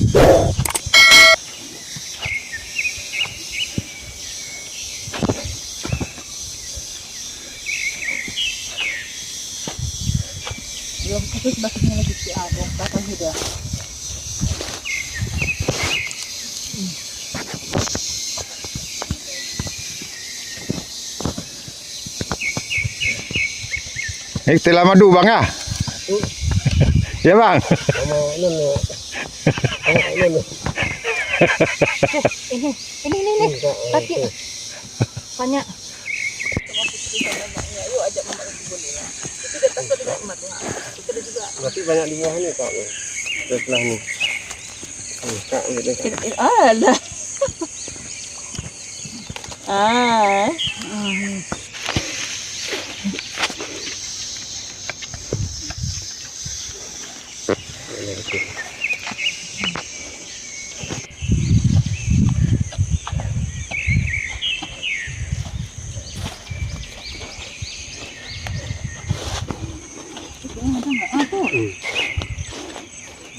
Belum putus bakatnya lagi si Abang, kata sudah. Istilah madu bang ya? Ya bang. Ini, kaki banyak. Yuk ajak mama ke kebun ya. Itu di atas ada mama tuh. Itu ada juga. Berarti banyak di bawah nih kak. Setelah nih. Kak gitu. Ada.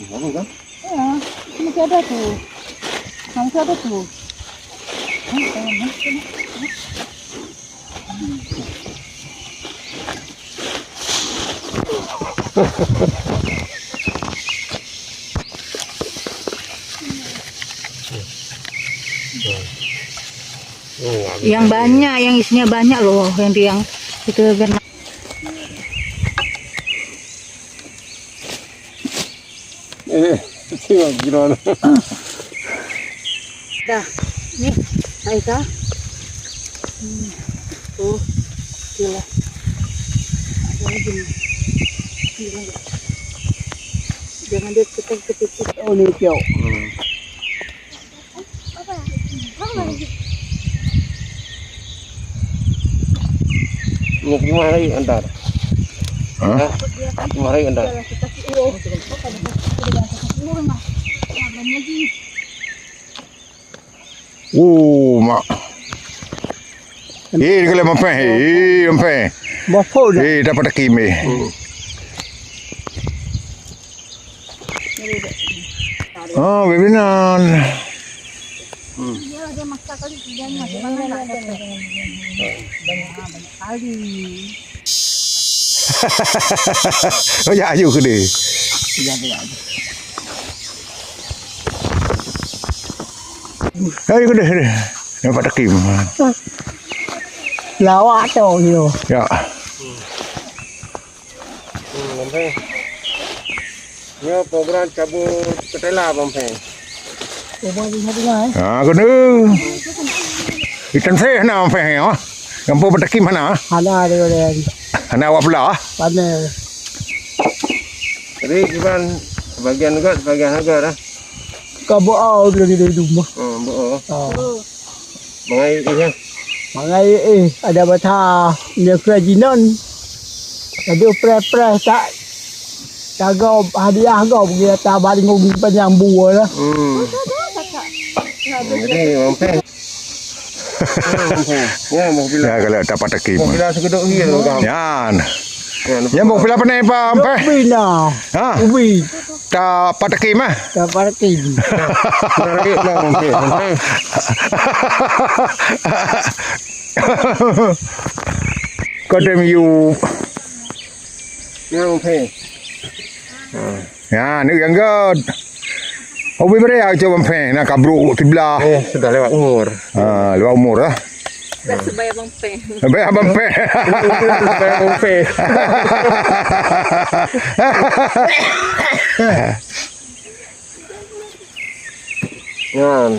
Bagus kan? Ya, masih ada tuh. Masih ada tuh. Yang banyak, yang isinya banyak loh, yang itu biar. Gimana? Dah, nih, Aika. Tuh, gila. Jangan dia ketik. Oh ini kau. Ini kemana lagi antar? Hah? Kemana lagi antar? Mak. Kalau mampir, Bapak dah. dapat kimi. Oh, webinan. Dia maksa kali kerjanya gimana enggak dapat. Banyak kali. Oh ya, ayo ke dia. Ayo ke dia. Dapat kim. Lawak tu you. Ya. Bapak. Ini program cabut ketela bapak. Ah, kena. Ikan saya nak apa ya? Kamu dapat kim mana? Ada dia. Nak awak pula? Pandai. Jadi gimana? Sebagian harga dah. Kau bawa lagi dari rumah. Bawa. Mengai ini. Mengai ada batah dia kerajinan. Ada pre tak. Kagau hadiah kau pergi atas baring ngogi panjang buah lah. Jadi mampir. Ya mau bila. Ya kalau dapat kim. Mau bila segedok ni tu kamu. Yan. Ya mau bila apa apa ampe? Bina. Ha? Ubi. Dapat kim ah? Dapat kim. Lagi lah mampir. Kau dem you. Ya mampir. Ya, ni yang god. Obi beri aja ampe nak kabru tibla. Sudah lewat umur. Lewat umur lah. Sebaya Bang Pe. Bayar ampe. Supaya mampir. Yan.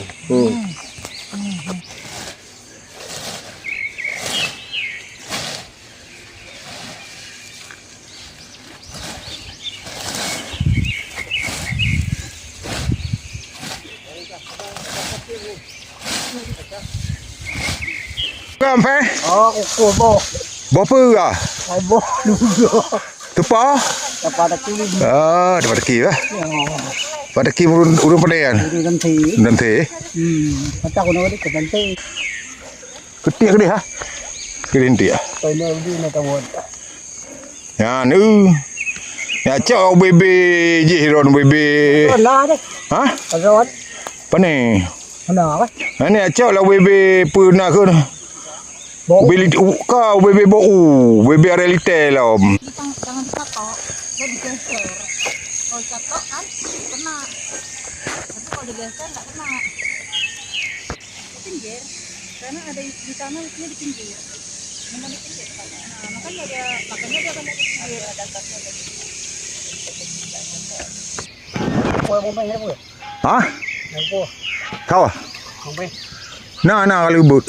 Ampe? Oh, ukur boh. Berapa ah? Ai boh dulu. Tupa? Dapat kim. Dapat kim lah. Dapat kim urun padean. Ini nanti. Nanti. Macam aku nak ke nanti. Ketik dia ha. Kirin dia. Kau nak dia nak tahu. Ya, nu. Ya cak bebe jiron bebe. Lah deh. Ha? Rot. Pane. Mana apa? Ani acak lah bebe pernah ke. Bau. Beli kau bebe bau, bebe realite lah. Jangan dicatok, dia digeser. Kalau catok kan kena. Tapi kalau digeser nggak kena. Di pinggir, karena ada di sana isinya di pinggir. Memang di pinggir kan. Nah, makanya dia akan di pinggir. Ada tasnya ada di pinggir. Mau main apa? Ha? Apa? Kau ah? Mau main. Nah kalau but.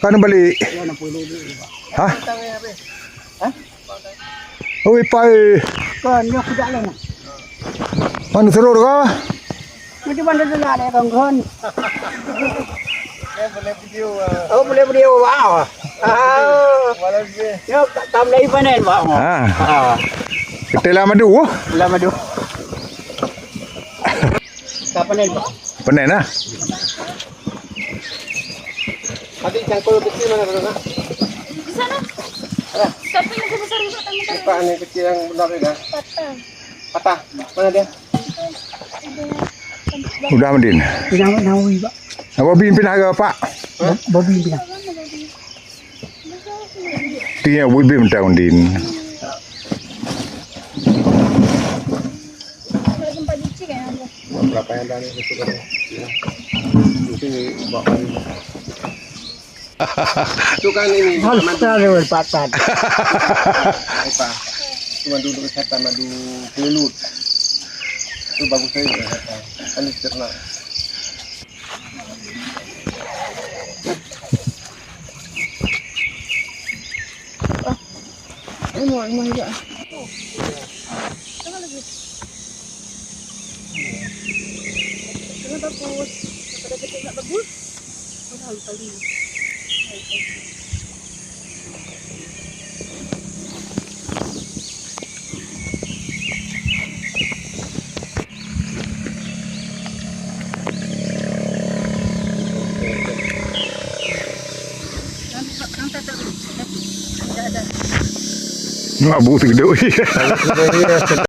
Kan balik. Ha? Oi pai. Kan nyok tidak lain. Mana seru kau? Macam mana tu nak ada kan? Boleh video wow. Nyok tam lagi panen wow. Ha. Kita lah madu. Lama dulu. Kapan ni? Panen lah. Tadi cangkul kecil mana tu? Di sana. Tapi yang besar itu tengah-tengah. Apa ni kecil yang benar ni dah? Patah. Patah. Mana dia? Udah Madin. Pinang nawi pak. Apa pimpin harga pak? Babi pinang. Tiada wibi mentah Madin. Tempat cuci kan ada. Berapa yang dah ni besok ni? Di sini bawa ni. Itu kan ini. Halal lewat patah. Apa? Cuma duduk kesehatan madu pelut. Itu bagus sekali kesehatan. Kan dicerna. Ini mau juga. Tengah lagi. Tengah bagus. Daripada kita tak bagus. Mahal kali. Nak buat segede.